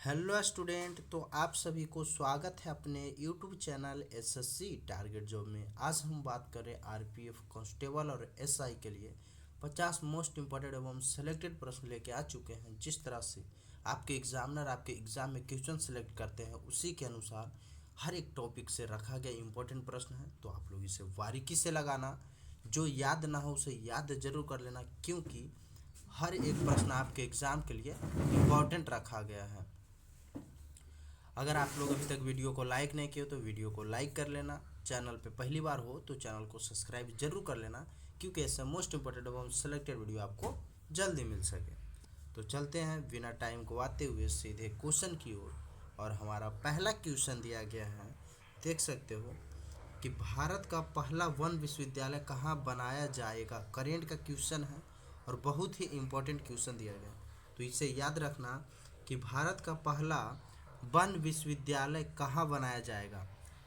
Hello student, तो आप सभी को स्वागत है अपने YouTube channel SSC target job में। आज हम बात करें आरपीएफ कांस्टेबल और एसआई के लिए 50 मोस्ट इंपॉर्टेंट एवं सेलेक्टेड प्रश्न लेके आ चुके हैं। जिस तरह से आपके एग्जामिनर आपके एग्जाम में क्वेश्चन सेलेक्ट करते हैं, उसी के अनुसार हर एक टॉपिक से रखा गया इंपॉर्टेंट प्रश्न है। तो आप लोग इसे बारीकी से लगाना, जो याद ना हो उसे याद जरूर कर लेना, क्योंकि हर एक प्रश्न आपके एग्जाम के लिए इम्पॉर्टेंट रखा गया है। अगर आप लोग अभी तक वीडियो को लाइक नहीं किए तो वीडियो को लाइक कर लेना। चैनल पे पहली बार हो तो चैनल को सब्सक्राइब जरूर कर लेना, क्योंकि ऐसे मोस्ट इंपॉर्टेंट एवं सेलेक्टेड वीडियो आपको जल्दी मिल सके। तो चलते हैं बिना टाइम गवाते हुए सीधे क्वेश्चन की ओर। और हमारा पहला क्वेश्चन दिया गया है, देख सकते हो कि भारत का पहला वन विश्वविद्यालय कहाँ बनाया जाएगा। करेंट का क्वेश्चन है और बहुत ही इम्पोर्टेंट क्वेश्चन दिया गया। तो इसे याद रखना कि भारत का पहला वन विश्वविद्यालय कहाँ बनाया जाएगा।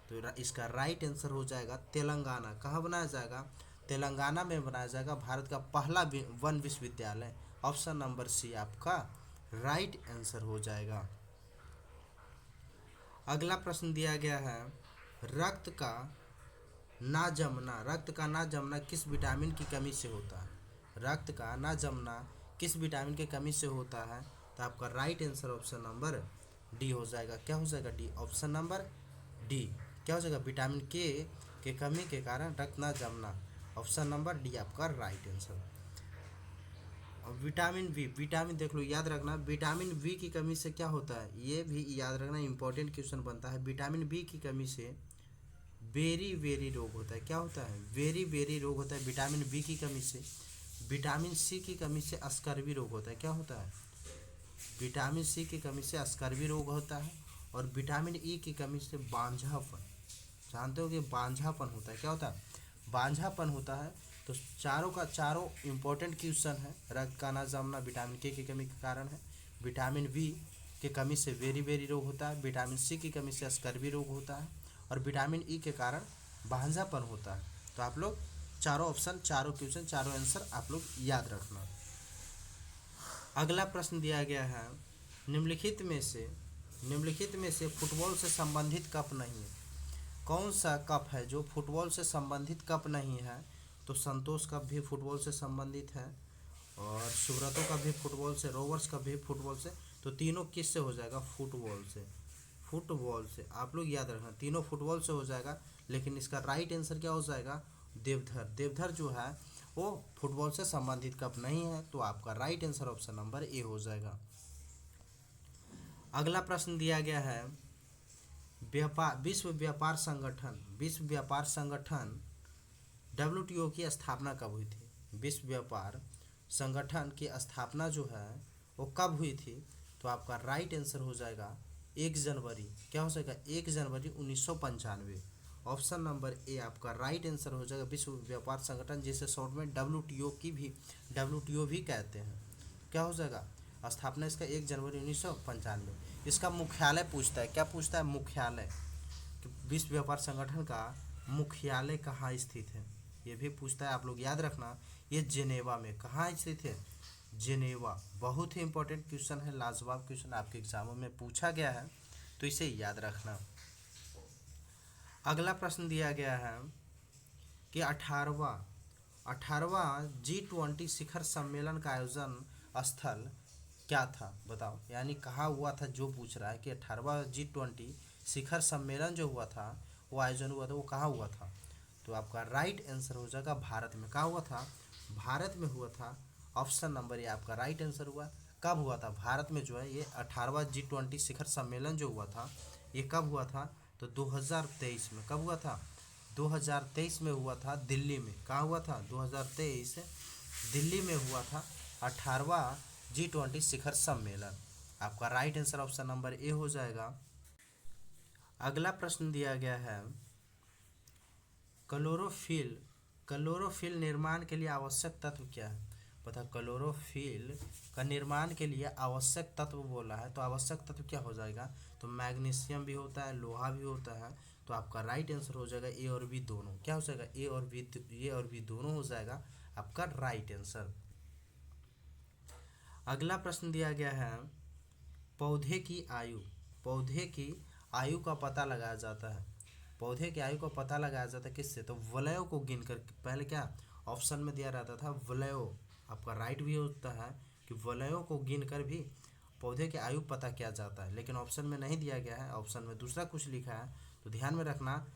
तो इसका राइट आंसर हो जाएगा तेलंगाना। कहाँ बनाया जाएगा? तेलंगाना में बनाया जाएगा भारत का पहला वन विश्वविद्यालय। ऑप्शन नंबर सी आपका राइट आंसर हो जाएगा। अगला प्रश्न दिया गया है, रक्त का ना जमना किस विटामिन की कमी से होता है। रक्त का ना जमना किस विटामिन की कमी से होता है। तो आपका right answer option number D हो जाएगा। क्या हो जाएगा? डी। ऑप्शन नंबर डी क्या हो जाएगा? विटामिन के कमी के कारण रक्त ना जमना। ऑप्शन नंबर डी आपका राइट आंसर। और विटामिन देख लो, याद रखना विटामिन बी की कमी से क्या होता है, ये भी याद रखना, इंपॉर्टेंट क्वेश्चन बनता है। विटामिन बी की कमी से वेरी वेरी रोग होता है। क्या होता है? वेरी वेरी रोग होता है विटामिन बी की कमी से। विटामिन सी की कमी से अस्कर्वी रोग होता है। क्या होता है? विटामिन सी की कमी से अस्कर्वी रोग होता है। और विटामिन ई की कमी से बांझापन, जानते हो कि बांझापन होता है। क्या होता है? बांझापन होता है। तो चारों का चारों इंपॉर्टेंट क्वेश्चन है। रक्त का ना जमना विटामिन के की कमी के कारण है। विटामिन बी की कमी से वेरी वेरी रोग होता है। विटामिन सी की कमी से अस्कर्वी रोग होता है। और विटामिन ई के कारण बांझापन होता है। तो आप लोग चारों ऑप्शन, चारों क्वेश्चन, चारों आंसर आप लोग याद रखना। अगला प्रश्न दिया गया है, निम्नलिखित में से फुटबॉल से संबंधित कप नहीं है। कौन सा कप है जो फुटबॉल से संबंधित कप नहीं है? तो संतोष कप भी फुटबॉल से संबंधित है, और सुब्रतो का भी फुटबॉल से, रोवर्स का भी फुटबॉल से। तो तीनों किस से हो जाएगा? फुटबॉल से। फुटबॉल से आप लोग याद रखना, तीनों फुटबॉल से हो जाएगा। लेकिन इसका राइट आंसर क्या हो जाएगा? देवधर जो है वो फुटबॉल से संबंधित कप नहीं है। तो आपका right answer option number A हो जाएगा। अगला प्रश्न दिया गया है, विश्व व्यापार संगठन डब्ल्यूटीओ की स्थापना कब हुई थी। विश्व व्यापार संगठन की स्थापना जो है वो कब हुई थी? तो आपका राइट आंसर हो जाएगा 1 जनवरी। क्या हो जाएगा? 1 जनवरी 1995। ऑप्शन नंबर ए आपका राइट आंसर हो जाएगा। विश्व व्यापार संगठन, जिसे शॉर्ट में डब्ल्यूटीओ भी कहते हैं। क्या हो जाएगा? स्थापना इसका 1 जनवरी 1995। इसका मुख्यालय पूछता है। क्या पूछता है? मुख्यालय। विश्व व्यापार संगठन का मुख्यालय कहाँ स्थित है, ये भी पूछता है। आप लोग याद रखना, ये जेनेवा में। कहाँ स्थित है? जेनेवा। बहुत ही इंपॉर्टेंट क्वेश्चन है, लाजवाब क्वेश्चन आपके एग्जामों में पूछा गया है, तो इसे याद रखना। अगला प्रश्न दिया गया है कि 18वां G20 शिखर सम्मेलन का आयोजन स्थल क्या था, बताओ। यानी कहाँ हुआ था, जो पूछ रहा है कि 18वां G20 शिखर सम्मेलन जो हुआ था, वो आयोजन हुआ था, वो कहाँ हुआ था। तो आपका राइट आंसर हो जाएगा भारत में। कहाँ हुआ था? भारत में हुआ था। ऑप्शन नंबर ये आपका राइट आंसर हुआ। कब हुआ था? भारत में जो है ये 18वां G20 शिखर सम्मेलन जो हुआ था, ये कब हुआ था? तो 2023 में। कब हुआ था? 2023 में हुआ था, दिल्ली में। कहाँ हुआ था? 2023 दिल्ली में हुआ था 18वां G20 शिखर सम्मेलन। आपका right answer option number A हो जाएगा। अगला प्रश्न दिया गया है, क्लोरोफिल निर्माण के लिए आवश्यक तत्व क्या है। पता, क्लोरोफिल का निर्माण के लिए आवश्यक तत्व बोला है, तो आवश्यक तत्व क्या हो जाएगा? तो मैग्नीशियम भी होता है, लोहा भी होता है। तो आपका राइट आंसर हो जाएगा ए और बी दोनों। क्या हो जाएगा? ए और बी दोनों हो जाएगा आपका राइट आंसर। अगला प्रश्न दिया गया है, पौधे की आयु, पौधे की आयु का पता लगाया जाता है। पौधे की आयु का पता लगाया जाता है किससे? तो वलयों को गिनकर। पहले क्या ऑप्शन में दिया रहता था? वलयों। आपका राइट भी होता है कि वलयों को गिनकर भी पौधे की आयु पता किया जाता है, लेकिन ऑप्शन में नहीं दिया गया है, ऑप्शन में दूसरा कुछ लिखा है। तो ध्यान में रखना,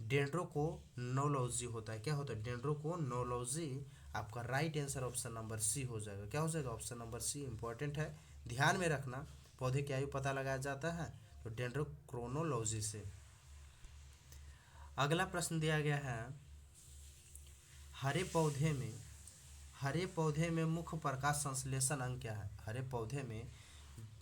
डेंड्रोकोनोलॉजी होता है। क्या होता है? डेंड्रोकोनोलॉजी। आपका right answer option number C हो जाएगा। क्या हो जाएगा? ऑप्शन नंबर सी इंपॉर्टेंट है, ध्यान में रखना। पौधे की आयु पता लगाया जाता है तो डेंड्रोक्रोनोलॉजी से। अगला प्रश्न दिया गया है, हरे पौधे में, हरे पौधे में मुख्य प्रकाश संश्लेषण अंग क्या है? हरे पौधे में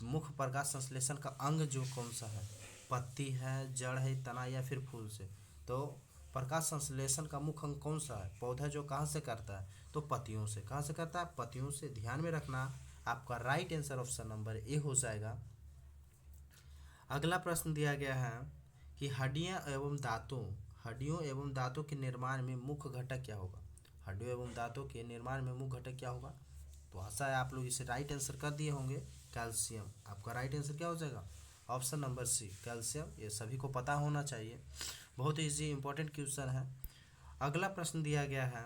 मुख्य प्रकाश संश्लेषण का अंग जो कौन सा है? पत्ती है, जड़ है, तना या फिर फूल से? तो प्रकाश संश्लेषण का मुख्य अंग कौन सा है? पौधा जो कहाँ से करता है? तो पत्तियों से। कहाँ से करता है? पत्तियों से। ध्यान में रखना, आपका right answer option number A हो जाएगा। अगला प्रश्न दिया गया है कि हड्डियां एवं दांतों, हड्डियों एवं दांतों के निर्माण में मुख्य घटक क्या होगा? हड्डियों एवं दांतों के निर्माण में मुख्य घटक क्या होगा? तो आशा है आप लोग इसे राइट आंसर कर दिए होंगे। कैल्शियम। आपका राइट आंसर क्या हो जाएगा? Option number C, calcium. ये सभी को पता होना चाहिए, बहुत इजी इंपॉर्टेंट क्वेश्चन है। अगला प्रश्न दिया गया है,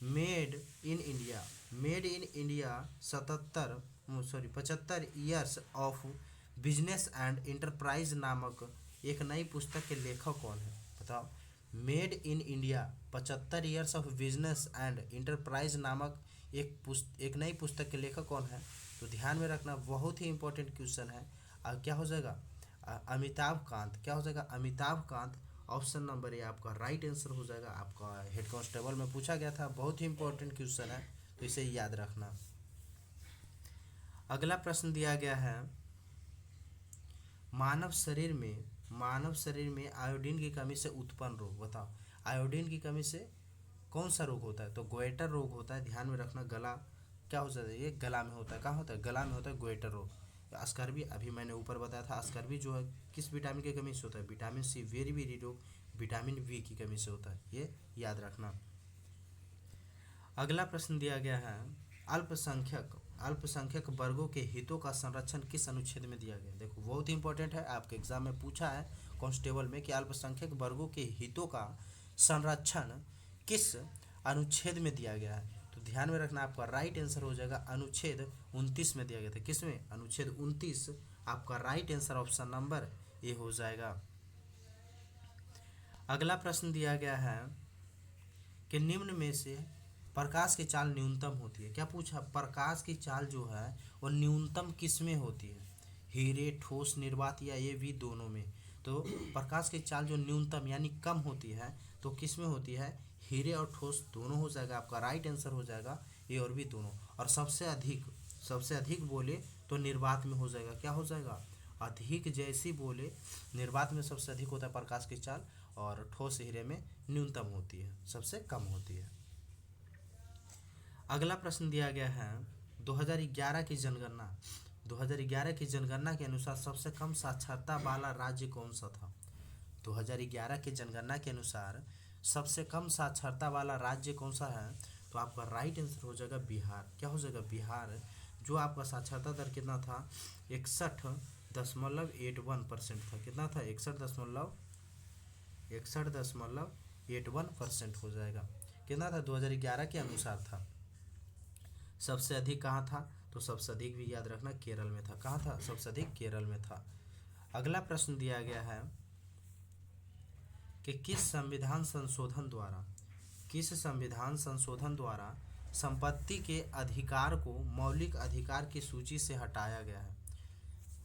made in India, made in India 75 years of business and enterprise नामक एक नई पुस्तक के लेखक कौन है? बताओ। Made in India 75 years of business and enterprise नामक एक नई पुस्तक के लेखक कौन है? तो ध्यान में रखना, बहुत ही इंपॉर्टेंट क्वेश्चन है। क्या हो जाएगा? अमिताभ कांत। क्या हो जाएगा? Amitabh Kant. Option number A आपका राइट आंसर हो जाएगा। आपका हेड कांस्टेबल में पूछा गया था, बहुत ही इंपॉर्टेंट क्वेश्चन है, तो इसे याद रखना। अगला प्रश्न दिया गया है, मानव शरीर में, मानव शरीर में आयोडीन की कमी से उत्पन्न रोग। बताओ, आयोडीन की कमी से कौन सा रोग होता है? तो गोइटर रोग होता है। ध्यान में रखना, गला क्या हो जाता है? ये गला में होता है। कहाँ होता है? गला में होता है गोइटर रोग। अस्कर्वी, अभी मैंने ऊपर बताया था, अस्कर्वी जो है किस विटामिन की कमी से होता है? Vitamin C. वेरी वेरी रोग विटामिन बी की कमी से होता है, ये याद रखना। अगला प्रश्न दिया गया है, अल्पसंख्यक, अल्पसंख्यक वर्गों के हितों का संरक्षण किस अनुच्छेद में दिया गया? देखो बहुत ही इंपॉर्टेंट है, आपके एग्जाम में पूछा है कांस्टेबल में कि अल्पसंख्यक वर्गों के हितों का संरक्षण किस अनुच्छेद में दिया गया है? तो ध्यान में रखना, आपका राइट आंसर हो जाएगा अनुच्छेद 29 में दिया गया था। किसमें? अनुच्छेद 29। आपका right answer option number A हो जाएगा। अगला प्रश्न दिया गया है कि निम्न में से प्रकाश की चाल न्यूनतम होती है। क्या पूछा? प्रकाश की चाल जो है वो न्यूनतम किस में होती है? हीरे, ठोस, निर्वात या ये भी दोनों में? तो प्रकाश की चाल जो न्यूनतम यानी कम होती है तो किस में होती है? हीरे और ठोस दोनों हो जाएगा। आपका राइट आंसर हो जाएगा ये और भी दोनों। और सबसे अधिक, सबसे अधिक बोले तो निर्वात में हो जाएगा। क्या हो जाएगा? अधिक जैसी बोले निर्वात में सबसे अधिक होता है प्रकाश की चाल, और ठोस हीरे में न्यूनतम होती है, सबसे कम होती है। अगला प्रश्न दिया गया है, 2011 की जनगणना, 2011 की जनगणना के अनुसार सबसे कम साक्षरता वाला राज्य कौन सा था? 2011 की जनगणना के अनुसार सबसे कम साक्षरता वाला राज्य कौन सा है? तो आपका राइट आंसर हो जाएगा बिहार। क्या हो जाएगा? बिहार। जो आपका साक्षरता दर कितना था? 61.81% था। कितना था? 61.81% हो जाएगा। कितना था? 2011 के अनुसार था। सबसे अधिक कहाँ था? तो सबसे अधिक भी याद रखना केरल में था। कहाँ था? सबसे अधिक केरल में था। अगला प्रश्न दिया गया है कि किस संविधान संशोधन द्वारा, किस संविधान संशोधन द्वारा संपत्ति के अधिकार को मौलिक अधिकार की सूची से हटाया गया है?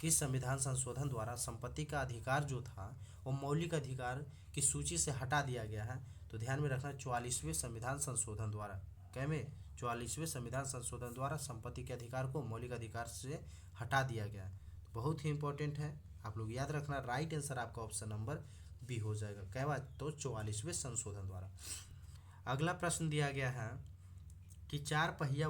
किस संविधान संशोधन द्वारा संपत्ति का अधिकार जो था वो मौलिक अधिकार की सूची से हटा दिया गया है? तो ध्यान में रखना, 44वें संविधान संशोधन द्वारा। कैमें? 44वें संविधान संशोधन द्वारा संपत्ति के अधिकार को मौलिक अधिकार से हटा दिया गया है। बहुत ही इंपॉर्टेंट है, आप लोग याद रखना। राइट आंसर आपका ऑप्शन नंबर बी हो जाएगा। क्या बात? तो 44वें संशोधन द्वारा। अगला प्रश्न दिया गया है कि चार पहिया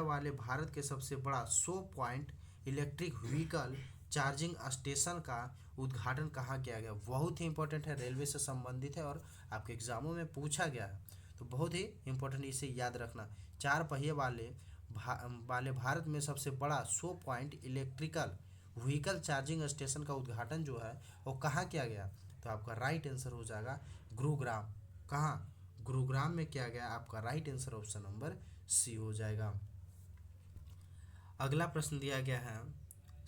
वाले भारत के सबसे बड़ा 100 point electric vehicle charging station का उद्घाटन कहाँ किया गया? बहुत ही इंपॉर्टेंट है, रेलवे से संबंधित है और आपके एग्जामों में पूछा गया है, तो बहुत ही इंपॉर्टेंट, इसे याद रखना। 4 पहिए वाले वाले भारत में सबसे बड़ा 100 point electrical vehicle charging station का उद्घाटन जो है वो कहाँ किया गया? तो आपका राइट आंसर हो जाएगा गुरुग्राम। कहाँ? गुरुग्राम में किया गया। आपका right answer option number C हो जाएगा। अगला प्रश्न दिया गया है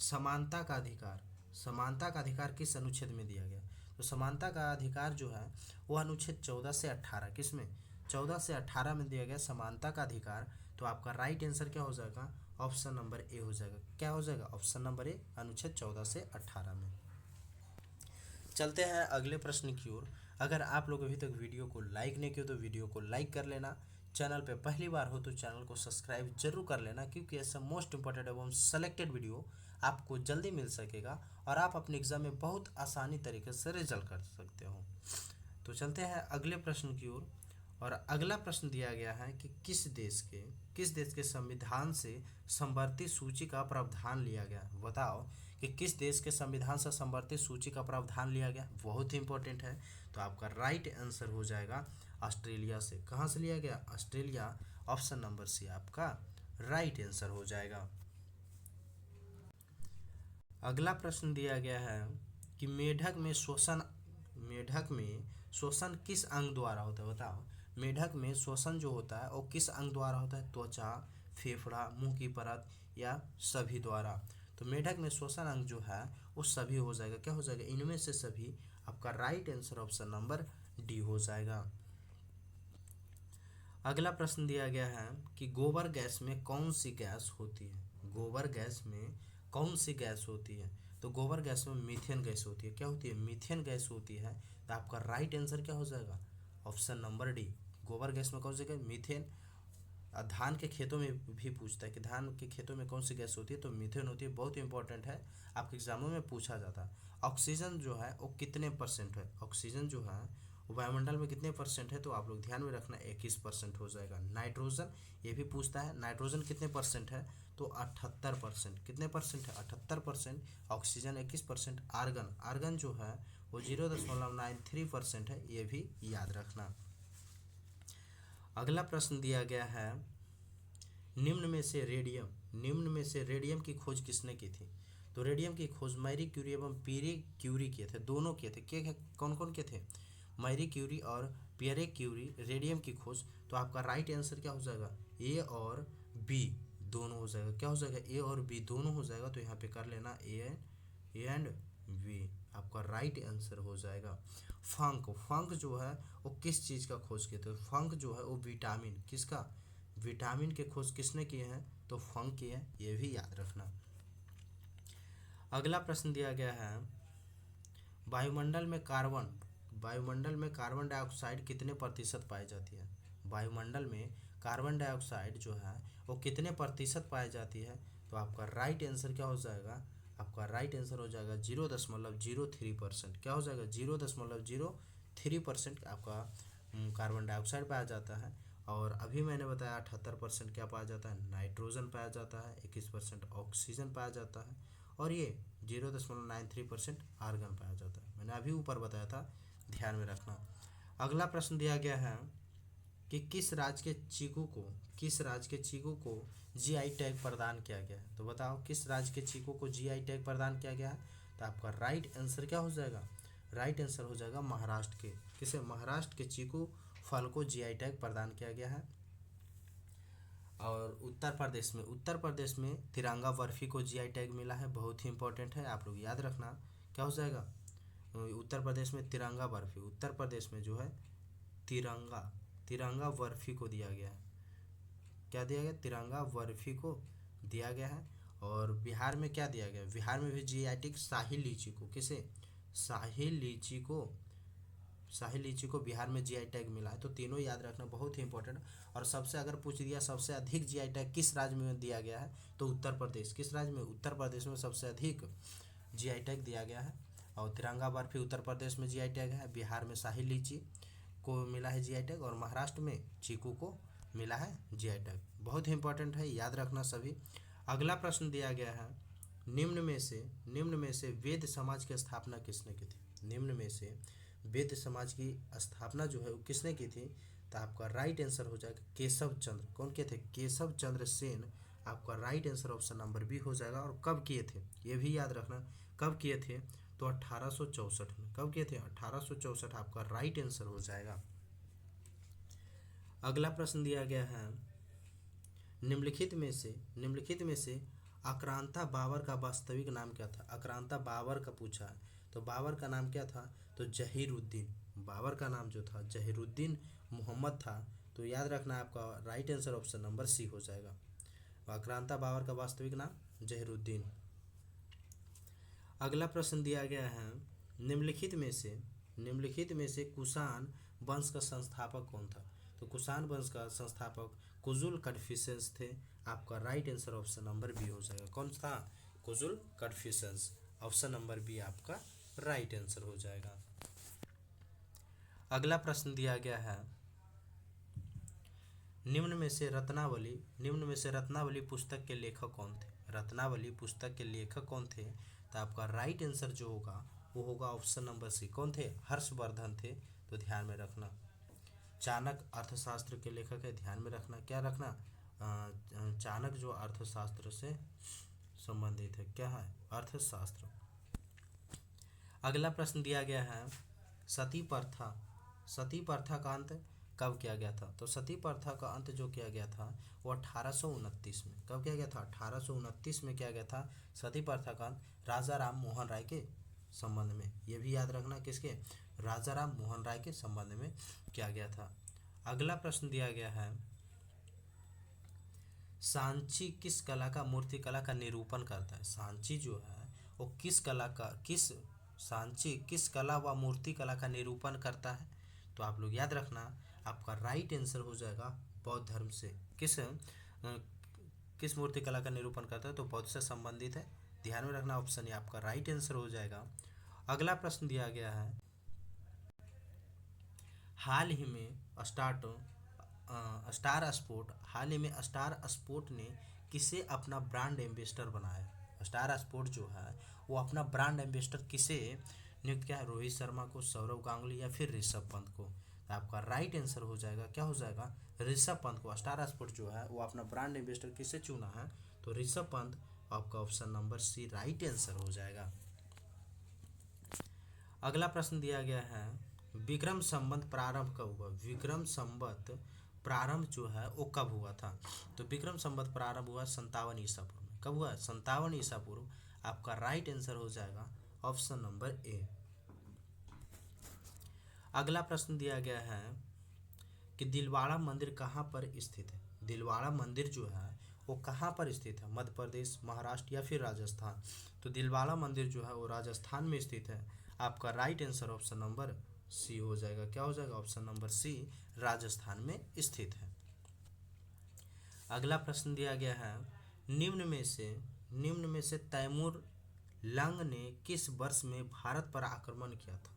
समानता का अधिकार। समानता का अधिकार किस अनुच्छेद में दिया गया? तो समानता का अधिकार जो है वो अनुच्छेद 14 से 18, किसमें? 14 से 18 में दिया गया समानता का अधिकार। तो आपका राइट आंसर क्या हो जाएगा? ऑप्शन नंबर ए हो जाएगा। क्या हो जाएगा? ऑप्शन नंबर ए, अनुच्छेद 14 से 18 में। चलते हैं अगले प्रश्न की ओर। अगर आप लोग अभी तक वीडियो को लाइक नहीं किया तो वीडियो को लाइक कर लेना। चैनल पे पहली बार हो तो चैनल को सब्सक्राइब जरूर कर लेना, क्योंकि ऐसा मोस्ट इंपॉर्टेंट एवं सेलेक्टेड वीडियो आपको जल्दी मिल सकेगा और आप अपने एग्जाम में बहुत आसानी तरीके से रिजल्ट कर सकते हो। तो चलते हैं अगले प्रश्न की ओर। और अगला प्रश्न दिया गया है कि किस देश के संविधान से समवर्ती सूची का प्रावधान लिया गया? बताओ कि किस देश के संविधान से समवर्ती सूची का प्रावधान लिया गया? बहुत ही इंपॉर्टेंट है। तो आपका राइट आंसर हो जाएगा ऑस्ट्रेलिया से। कहाँ से लिया गया? ऑस्ट्रेलिया। ऑप्शन नंबर सी आपका राइट आंसर हो जाएगा। अगला प्रश्न दिया गया है कि मेढक में शोषण किस अंग द्वारा होता है? बताओ मेढक में शोषण जो होता है वो किस अंग द्वारा होता है? त्वचा, फेफड़ा, मुंह की परत या सभी द्वारा? तो मेढक में शोषण अंग जो है वो सभी हो जाएगा। क्या हो जाएगा? इनमें से सभी। आपका right answer option number D हो जाएगा। अगला प्रश्न दिया गया है कि गोबर गैस में कौन सी गैस होती है? गोबर गैस में कौन सी गैस होती है? तो गोबर गैस में मीथेन गैस होती है। क्या होती है? मीथेन गैस होती है। तो आपका राइट आंसर क्या हो जाएगा? Option number D. गोबर गैस में कौन सी गैस? मीथेन। धान के खेतों में भी पूछता है कि धान के खेतों में कौन सी गैस होती है? तो मीथेन होती है। बहुत इंपॉर्टेंट है, आपके एग्जामों में पूछा जाता है। ऑक्सीजन जो है वो कितने परसेंट है? ऑक्सीजन जो है वो वायुमंडल में कितने परसेंट है? तो आप लोग ध्यान में रखना 21% हो जाएगा। नाइट्रोजन ये भी पूछता है, नाइट्रोजन कितने परसेंट है? तो 78%। कितने परसेंट है? 78%। ऑक्सीजन 21%। आर्गन जो है वो 0.93% है, ये भी याद रखना। अगला प्रश्न दिया गया है निम्न में से रेडियम की खोज किसने की थी? तो रेडियम की खोज मैरी क्यूरी एवं पीरे क्यूरी किए थे। दोनों किए थे। के कौन कौन किए थे? मैरी क्यूरी और पियरे क्यूरी रेडियम की खोज। तो आपका राइट आंसर क्या हो जाएगा? ए और बी दोनों हो जाएगा। क्या हो जाएगा? ए और बी दोनों हो जाएगा। तो यहाँ पे कर लेना ए एंड बी। आपका राइट आंसर हो जाएगा। फंक जो है वो किस चीज़ का खोज किए थे? फंक जो है वो विटामिन, किसका? विटामिन के खोज किसने किए हैं? तो फंक किए हैं, ये भी याद रखना। अगला प्रश्न दिया गया है वायुमंडल में कार्बन डाइऑक्साइड कितने प्रतिशत पाई जाती है? वायुमंडल में कार्बन डाइऑक्साइड जो है वो कितने प्रतिशत पाई जाती है? तो आपका राइट आंसर क्या हो जाएगा? आपका राइट आंसर हो जाएगा 0.03%। क्या हो जाएगा? 0.03% आपका कार्बन डाइऑक्साइड पाया जाता है। और अभी मैंने बताया 78% क्या पाया जाता है? नाइट्रोजन पाया जाता है। 21% ऑक्सीजन पाया जाता है। और ये 0.93% आर्गन पाया जाता है। मैंने अभी ऊपर बताया था, ध्यान में रखना। अगला प्रश्न दिया गया है कि किस राज्य के चीकू को जीआई टैग प्रदान किया गया है? तो बताओ किस राज्य के चीकू को जीआई टैग प्रदान किया गया है? तो आपका राइट आंसर क्या हो जाएगा? राइट आंसर हो जाएगा महाराष्ट्र के। किसे? महाराष्ट्र के चीकू फल को जीआई टैग प्रदान किया गया है। और उत्तर प्रदेश में तिरंगा बर्फी को जीआई टैग मिला है। बहुत ही इंपॉर्टेंट है, आप लोग याद रखना। क्या हो जाएगा? उत्तर प्रदेश में तिरंगा बर्फी, उत्तर प्रदेश में जो है तिरंगा बर्फी को दिया गया है। क्या दिया गया? तिरंगा बर्फी को दिया गया है। और बिहार में क्या दिया गया? बिहार में भी जीआई टैग शाही लीची को, किसे? शाही लीची को बिहार में जीआई टैग मिला है। तो तीनों याद रखना, बहुत ही इंपॉर्टेंट। और सबसे अगर पूछ दिया सबसे अधिक जीआई टैग किस राज्य में दिया गया है? तो उत्तर प्रदेश। किस राज्य में? उत्तर प्रदेश में सबसे अधिक जीआई टैग दिया गया है। और तिरंगा बर्फी उत्तर प्रदेश में जीआई टैग है। बिहार में शाही लीची को मिला है जीआई टैग। और महाराष्ट्र में चीकू को मिला है जीआई टैग। बहुत ही इंपॉर्टेंट है, याद रखना सभी। अगला प्रश्न दिया गया है निम्न में से वेद समाज की स्थापना किसने की थी? निम्न में से वेद समाज की स्थापना जो है वो किसने की थी? तो आपका राइट आंसर हो जाएगा केशव चंद्र। कौन किए थे? केशव चंद्र सेन। आपका right answer option number B हो जाएगा। और कब किए थे ये भी याद रखना, कब किए थे? तो 1864 में। कब किए थे? 1864 आपका राइट आंसर हो जाएगा। अगला प्रश्न दिया गया है, निम्नलिखित में से आक्रांता बाबर का वास्तविक नाम क्या था? आक्रांता बाबर का पूछा है, तो बाबर का नाम क्या था? तो जहीरुद्दीन। बाबर का नाम जो था जहीरुद्दीन मोहम्मद था। तो याद रखना आपका right answer option number C हो जाएगा। आक्रांता बाबर का वास्तविक नाम जहीरुद्दीन। अगला प्रश्न दिया गया है, निम्नलिखित में से कुषाण वंश का संस्थापक कौन था? तो कुषाण वंश का संस्थापक कुजुल कन्फ्यूशंस थे। आपका right answer option number B हो जाएगा। कौन था? कुजुल कन्फ्यूशंस। ऑप्शन नंबर बी आपका राइट आंसर हो जाएगा। अगला प्रश्न दिया गया है, निम्न में से रत्नावली पुस्तक के लेखक कौन थे? रत्नावली पुस्तक के लेखक कौन थे? तो आपका राइट आंसर जो होगा वो होगा ऑप्शन नंबर सी। कौन थे? हर्षवर्धन थे। तो ध्यान में रखना। चाणक्य अर्थशास्त्र के लेखक है, ध्यान में रखना। क्या रखना? चाणक्य जो अर्थशास्त्र से संबंधित है। क्या है? अर्थशास्त्र। अगला प्रश्न दिया गया है, सती प्रथा का अंत कब किया गया था? तो सती प्रथा का अंत जो किया गया था वो 1829 में। कब किया गया था? 1829 में किया गया था सती प्रथा का अंत, राजा राम मोहन राय के संबंध में। ये भी याद रखना, किसके? राजा राम मोहन राय के संबंध में किया गया था। अगला प्रश्न दिया गया है, सांची किस कला का मूर्तिकला का निरूपण करता है? सांची जो है वो सांची किस कला व मूर्तिकला का निरूपण करता है? तो आप लोग याद रखना, आपका राइट आंसर हो जाएगा बौद्ध धर्म से। किस मूर्तिकला का निरूपण करता है? तो बौद्ध से संबंधित है। ध्यान में रखना, ऑप्शन ए आपका राइट आंसर हो जाएगा। अगला प्रश्न दिया गया है, हाल ही में स्टार स्पोर्ट ने किसे अपना ब्रांड एम्बेसडर बनाया? स्टार स्पोर्ट जो है वो अपना ब्रांड एम्बेसडर किसे नियुक्त किया है? रोहित शर्मा को, सौरव गांगुली या फिर ऋषभ पंत को? तो आपका राइट आंसर हो जाएगा, क्या हो जाएगा? ऋषभ पंत को। स्टार स्पोर्ट जो है वो अपना ब्रांड एम्बेसडर किसे चुना है? तो ऋषभ पंत। आपका option number C right answer हो जाएगा। अगला प्रश्न दिया गया है, विक्रम संवत प्रारंभ कब हुआ? विक्रम संवत प्रारंभ जो है वो कब हुआ था? तो विक्रम संवत प्रारंभ हुआ 57 ईसा पूर्व में। कब हुआ? 57 ईसा पूर्व। आपका राइट आंसर हो जाएगा ऑप्शन नंबर ए। अगला प्रश्न दिया गया है कि दिलवाड़ा मंदिर कहाँ पर स्थित है? दिलवाड़ा मंदिर जो है वो कहाँ पर स्थित है? मध्य प्रदेश, महाराष्ट्र या फिर राजस्थान? तो दिलवाड़ा मंदिर जो है वो राजस्थान में स्थित है। आपका right answer option number C हो जाएगा। क्या हो जाएगा? ऑप्शन नंबर सी राजस्थान में स्थित है। अगला प्रश्न दिया गया है, निम्न में से तैमूर लंग ने किस वर्ष में भारत पर आक्रमण किया था?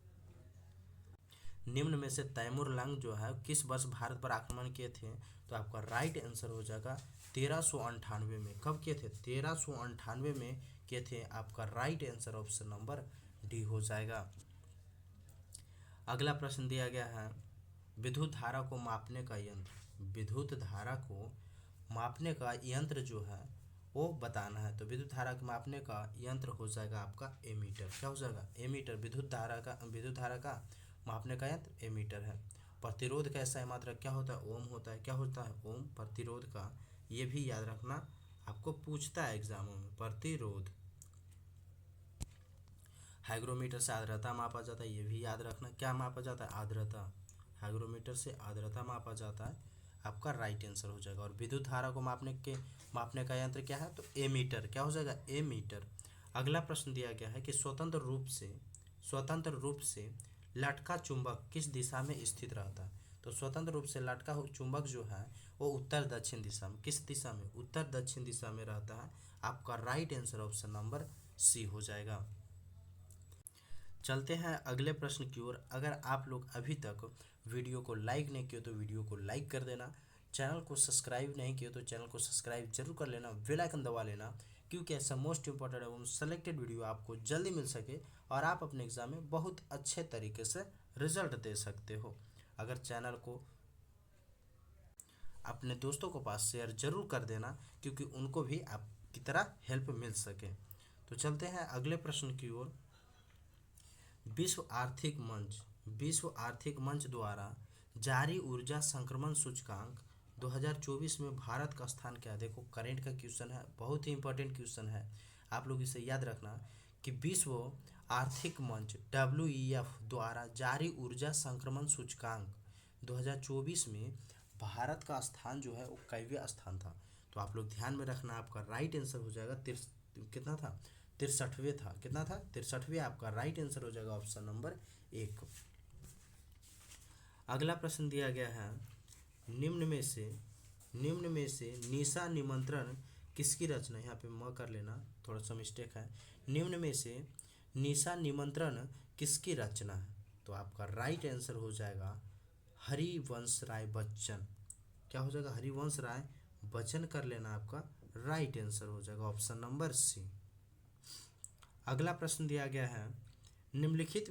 निम्न में से तैमूर लंग जो है किस वर्ष भारत पर आक्रमण किए थे? तो आपका राइट आंसर हो जाएगा 1398 में। कब किए थे? 1398 में किए थे। आपका right answer option number D हो जाएगा। अगला प्रश्न दिया गया है, विद्युत धारा को मापने का यंत्र। विद्युत धारा को मापने का यंत्र जो है वो बताना है। तो विद्युत धारा को मापने का यंत्र हो जाएगा आपका एमीटर। क्या हो जाएगा? एमीटर। विद्युत धारा का मापने का यंत्र एमीटर है। प्रतिरोध का ऐसा मात्रक क्या होता है? ओम होता है। क्या होता है? ओम। प्रतिरोध का ये भी याद रखना, आपको पूछता है एग्जामों में। प्रतिरोध। हाइग्रोमीटर से आर्द्रता मापा जाता है, ये भी याद रखना। क्या मापा जाता है? आर्द्रता। हाइग्रोमीटर से आर्द्रता मापा जाता है। आपका राइट आंसर हो जाएगा। और विद्युत धारा को मापने का यंत्र क्या है? तो एमीटर। क्या हो जाएगा? एमीटर। अगला प्रश्न दिया गया है कि स्वतंत्र रूप से लटका चुंबक किस दिशा में स्थित रहता है? तो स्वतंत्र रूप से लटका चुंबक जो है वो उत्तर दक्षिण दिशा में। किस दिशा में? उत्तर दक्षिण दिशा में रहता है। आपका right answer option number C हो जाएगा। चलते हैं अगले प्रश्न की ओर। अगर आप लोग अभी तक वीडियो को लाइक नहीं किए तो वीडियो को लाइक कर देना, चैनल को सब्सक्राइब नहीं किए तो चैनल को सब्सक्राइब जरूर कर लेना, बेल आइकन दबा लेना, क्योंकि ऐसा मोस्ट इंपॉर्टेंट एवं सेलेक्टेड वीडियो आपको जल्दी मिल सके और आप अपने एग्जाम में बहुत अच्छे तरीके से रिजल्ट दे सकते हो। अगर चैनल को अपने दोस्तों को पास शेयर जरूर कर देना, क्योंकि उनको भी आपकी तरह हेल्प मिल सके। तो चलते हैं अगले प्रश्न की ओर। विश्व आर्थिक मंच द्वारा जारी ऊर्जा संक्रमण सूचकांक 2024 में भारत का स्थान क्या है। देखो करेंट का क्वेश्चन है, बहुत ही इंपॉर्टेंट क्वेश्चन है, आप लोग इसे याद रखना कि विश्व आर्थिक मंच WEF द्वारा जारी ऊर्जा संक्रमण सूचकांक 2024 में भारत का स्थान जो है वो कैवें स्थान था। तो आप लोग ध्यान में रखना, आपका राइट आंसर हो जाएगा कितना था, 63वें था। कितना था, 63वें आपका राइट आंसर हो जाएगा ऑप्शन नंबर 1। अगला प्रश्न दिया गया है, निम्न में से निशा निमंत्रण किसकी रचना। यहाँ पे म कर लेना, थोड़ा सा मिस्टेक है। निम्न में से निशा निमंत्रण किसकी रचना है। तो आपका राइट आंसर हो जाएगा हरिवंश राय बच्चन। क्या हो जाएगा, हरिवंश राय बच्चन कर लेना, आपका राइट आंसर हो जाएगा ऑप्शन नंबर सी। अगला प्रश्न दिया गया है, निम्नलिखित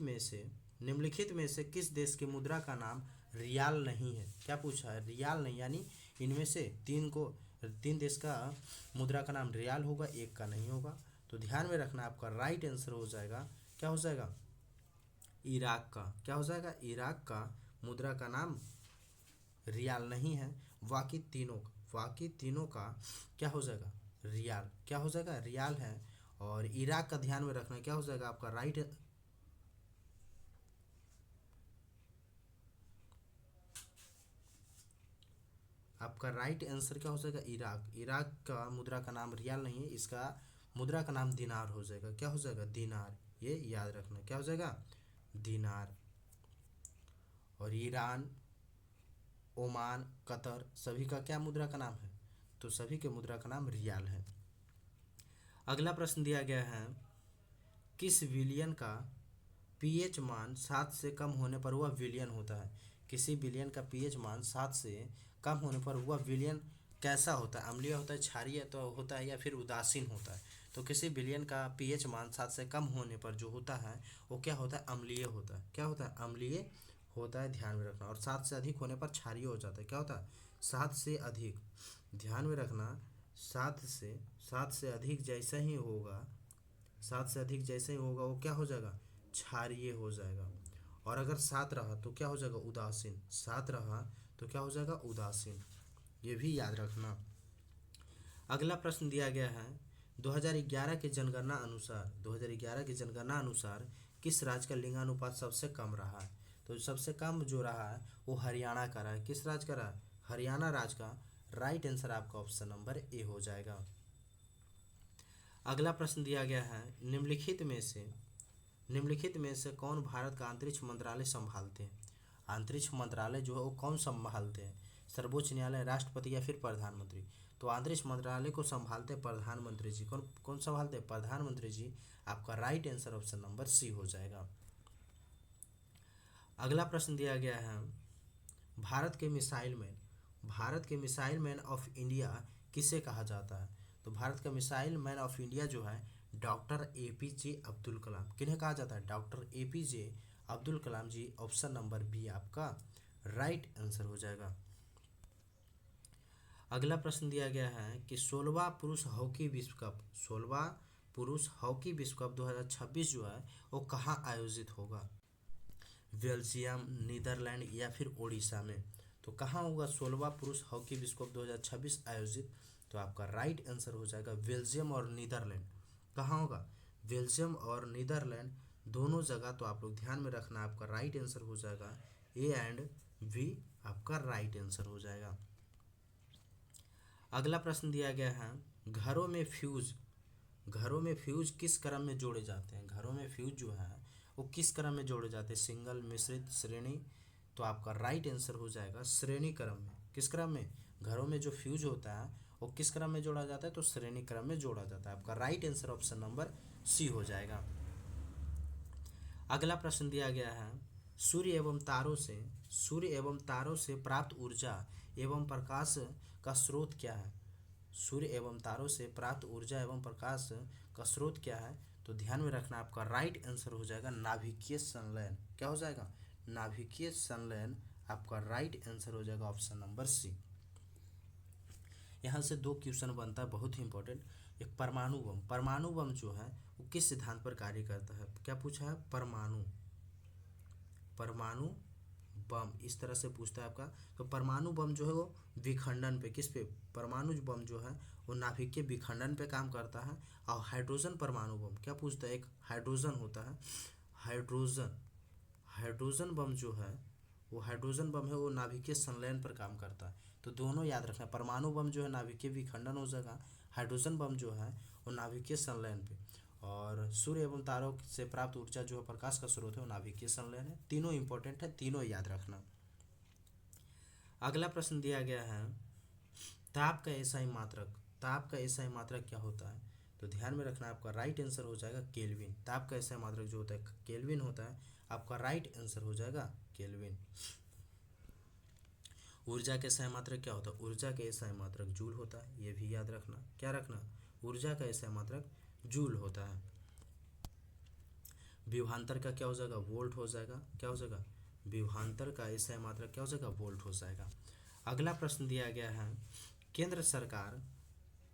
में से किस देश की मुद्रा का नाम रियाल नहीं है। क्या पूछा है, रियाल नहीं, यानी इनमें से तीन देश का मुद्रा का नाम रियाल होगा, एक का नहीं होगा। तो ध्यान में रखना, आपका राइट आंसर हो जाएगा, क्या हो जाएगा, इराक का। क्या हो जाएगा, इराक का मुद्रा का नाम रियाल नहीं है। बाकी तीनों का क्या हो जाएगा, रियाल। क्या हो जाएगा, रियाल है। और इराक का ध्यान में रखना, क्या हो जाएगा आपका राइट आंसर क्या हो जाएगा, इराक का मुद्रा का नाम रियाल नहीं है, इसका मुद्रा का नाम दिनार हो जाएगा। क्या हो जाएगा, दिनार, ये याद रखना, क्या हो जाएगा, दिनार। और ईरान, ओमान, कतर, सभी का क्या मुद्रा का नाम है, तो सभी के मुद्रा का नाम रियाल है। अगला प्रश्न दिया गया है, किस विलियन का पीएच मान 7 से कम होने पर वह विलियन होता है। किसी विलियन का पीएच मान 7 से कम होने पर वह विलियन कैसा होता है, अम्लीय होता है, क्षारीय तो होता है, या फिर उदासीन होता है। तो किसी विलियन का पीएच मान 7 से कम होने पर जो होता है वो क्या होता है, अम्लीय होता है। क्या होता है, अम्लीय होता है, ध्यान में रखना। और 7 से अधिक होने पर क्षारीय हो जाता है। क्या होता है, 7 से अधिक, ध्यान में रखना, 7 से अधिक जैसा ही होगा, 7 से अधिक जैसे ही होगा वो क्या हो जाएगा, क्षारीय हो जाएगा। और अगर 7 रहा तो क्या हो जाएगा, उदासीन। 7 रहा तो क्या हो जाएगा, उदासीन, ये भी याद रखना। अगला प्रश्न दिया गया है, 2011 की जनगणना अनुसार किस राज्य का लिंगानुपात सबसे कम रहा है। तो सबसे कम जो रहा है वो हरियाणा का रहा है। किस राज्य का रहा है, हरियाणा राज्य का। राइट आंसर आपका ऑप्शन नंबर ए हो जाएगा। अगला प्रश्न दिया गया है, निम्नलिखित में से कौन भारत का अंतरिक्ष मंत्रालय संभालते हैं। अंतरिक्ष मंत्रालय जो है वो कौन संभालते हैं, सर्वोच्च न्यायालय, राष्ट्रपति या फिर प्रधानमंत्री। तो अंतरिक्ष मंत्रालय को संभालते हैं प्रधानमंत्री जी। कौन संभालते हैं, प्रधानमंत्री जी। आपका right answer option number C हो जाएगा। अगला प्रश्न दिया गया है, भारत के मिसाइल मैन ऑफ इंडिया किसे कहा जाता है। तो भारत का मिसाइल मैन ऑफ इंडिया जो है डॉक्टर APJ अब्दुल कलाम। किन्हें कहा जाता है, डॉक्टर APJ अब्दुल कलाम जी। ऑप्शन नंबर बी आपका राइट आंसर हो जाएगा। अगला प्रश्न दिया गया है कि 16वां पुरुष हॉकी विश्व कप 2026 जो है वो कहाँ आयोजित होगा। बेल्जियम, नीदरलैंड या फिर ओडिशा में। तो कहाँ होगा 16वां पुरुष हॉकी विश्व कप 2026 आयोजित। तो आपका राइट आंसर हो जाएगा बेल्जियम और नीदरलैंड। कहाँ होगा, बेल्जियम और नीदरलैंड दोनों जगह। तो आप लोग ध्यान में रखना, आपका राइट आंसर हो जाएगा ए एंड बी, आपका राइट आंसर हो जाएगा। अगला प्रश्न दिया गया है, घरों में फ्यूज किस क्रम में जोड़े जाते हैं। घरों में फ्यूज जो है वो किस क्रम में जोड़े जाते हैं, सिंगल, मिश्रित, श्रेणी। तो आपका राइट आंसर हो जाएगा श्रेणी क्रम में। किस क्रम में, घरों में जो फ्यूज होता है वो किस क्रम में जोड़ा जाता है, तो श्रेणी क्रम में जोड़ा जाता है। आपका right answer option number C हो जाएगा। अगला प्रश्न दिया गया है, सूर्य एवं तारों से प्राप्त ऊर्जा एवं प्रकाश का स्रोत क्या है। सूर्य एवं तारों से प्राप्त ऊर्जा एवं प्रकाश का स्रोत क्या है। तो ध्यान में रखना, आपका राइट आंसर हो जाएगा नाभिकीय संलयन। क्या हो जाएगा, नाभिकीय संलयन। आपका राइट आंसर हो जाएगा ऑप्शन नंबर सी। यहाँ से 2 क्वेश्चन बनता है बहुत ही इंपॉर्टेंट। एक परमाणु बम, परमाणु बम जो है वो किस सिद्धांत पर कार्य करता है? क्या पूछा है? परमाणु बम इस तरह से पूछता है आपका। तो परमाणु बम जो है वो विखंडन पे, किस पे? परमाणु बम जो है वो नाभिक के विखंडन पे काम करता है। और हाइड्रोजन परमाणु बम क्या पूछता है? एक हाइड्रोजन होता है, हाइड्रोजन बम जो है वो हाइड्रोजन बम है वो नाभिकीय संलयन पर काम करता है। तो दोनों याद रखना, परमाणु बम जो है नाभिकीय विखंडन हो जाएगा, हाइड्रोजन बम जो है वो नाभिकीय संलयन पे। और सूर्य एवं तारों से प्राप्त ऊर्जा जो है प्रकाश का स्रोत है वो नाभिकीय संलयन है। तीनों इंपॉर्टेंट है, तीनों याद रखना। अगला प्रश्न दिया गया है ताप का एसआई मात्रक, ताप का एसआई मात्रक क्या होता है? तो ध्यान में रखना, आपका राइट आंसर हो जाएगा केल्विन। ताप का एसआई मात्रक जो होता है केल्विन होता है, आपका राइट आंसर हो जाएगा केल्विन। ऊर्जा का एसआई मात्रक क्या होता है? ऊर्जा का एसआई मात्रक जूल होता है, ये भी याद रखना। क्या रखना? ऊर्जा का एसआई मात्रक जूल होता है। विभवांतर का क्या हो जाएगा? वोल्ट हो जाएगा। क्या हो जाएगा? विभवांतर का एसआई मात्रक क्या हो जाएगा? वोल्ट हो जाएगा। अगला प्रश्न दिया गया है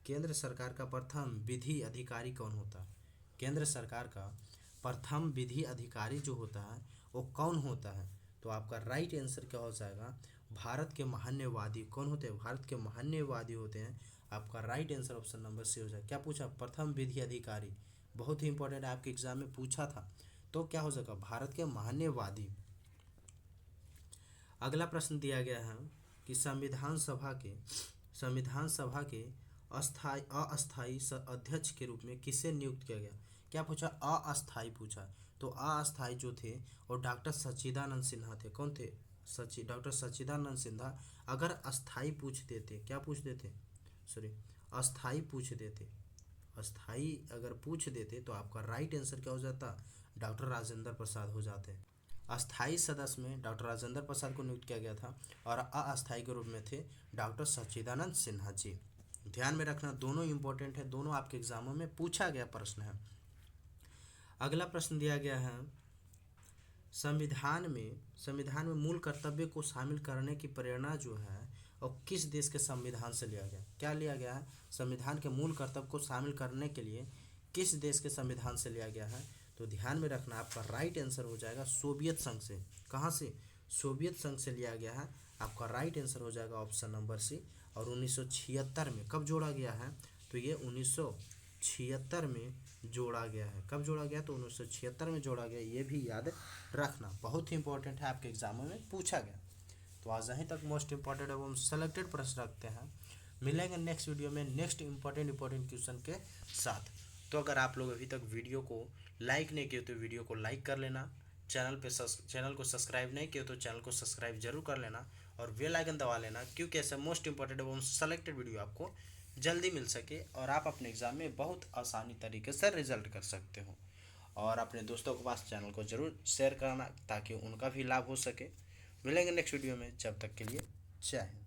केंद्र सरकार का प्रथम विधि अधिकारी कौन होता है? केंद्र सरकार का प्रथम विधि अधिकारी जो होता है वो कौन होता है? तो आपका राइट आंसर क्या हो जाएगा? भारत के महान्यवादी। कौन होते हैं? भारत के महान्यवादी होते हैं। आपका right answer option number C हो जाएगा। क्या पूछा? प्रथम विधि अधिकारी, बहुत ही इंपॉर्टेंट है, आपके एग्जाम में पूछा था। तो क्या हो जाएगा? भारत के महान्यवादी। अगला प्रश्न दिया गया है कि संविधान सभा के अस्थाई अध्यक्ष के रूप में किसे नियुक्त किया गया? क्या पूछा? अस्थाई पूछा। तो अस्थाई जो थे वो डॉक्टर सच्चिदानंद सिन्हा थे। कौन थे? डॉक्टर सच्चिदानंद सिन्हा। अगर अस्थाई पूछ देते, क्या पूछ देते? सॉरी, अस्थाई पूछ देते, अस्थाई अगर पूछ देते तो आपका राइट आंसर क्या हो जाता? डॉक्टर राजेंद्र प्रसाद हो जाते। अस्थाई सदस्य में डॉक्टर राजेंद्र प्रसाद को नियुक्त किया गया था और अस्थाई के रूप में थे डॉक्टर सच्चिदानंद सिन्हा जी। ध्यान में रखना, दोनों इंपॉर्टेंट है, दोनों आपके एग्जामों में पूछा गया प्रश्न है। अगला प्रश्न दिया गया है संविधान में मूल कर्तव्य को शामिल करने की प्रेरणा जो है और किस देश के संविधान से लिया गया? क्या लिया गया है? संविधान के मूल कर्तव्य को शामिल करने के लिए किस देश के संविधान से लिया गया है? तो ध्यान में रखना, आपका राइट आंसर हो जाएगा सोवियत संघ से। कहाँ से? सोवियत संघ से लिया गया है। आपका राइट आंसर हो जाएगा ऑप्शन नंबर सी। और 1976 में कब जोड़ा गया है? तो ये 1976 में जोड़ा गया है। कब जोड़ा गया? तो 1976 में जोड़ा गया, ये भी याद रखना, बहुत ही इंपॉर्टेंट है, आपके एग्जामों में पूछा गया। तो आज यहीं तक मोस्ट इंपॉर्टेंट एवं सेलेक्टेड प्रश्न रखते हैं। मिलेंगे नेक्स्ट वीडियो में नेक्स्ट इंपॉर्टेंट क्वेश्चन के साथ। तो अगर आप लोग अभी तक वीडियो को लाइक नहीं किए तो वीडियो को लाइक कर लेना, चैनल को सब्सक्राइब नहीं किए तो चैनल को सब्सक्राइब जरूर कर लेना और बेल आइकन दबा लेना, क्योंकि ऐसे मोस्ट इंपॉर्टेंट एवं सेलेक्टेड वीडियो आपको जल्दी मिल सके और आप अपने एग्जाम में बहुत आसानी तरीके से रिजल्ट कर सकते हो। और अपने दोस्तों के पास चैनल को जरूर शेयर करना ताकि उनका भी लाभ हो सके। मिलेंगे नेक्स्ट वीडियो में, जब तक के लिए जय हिंद।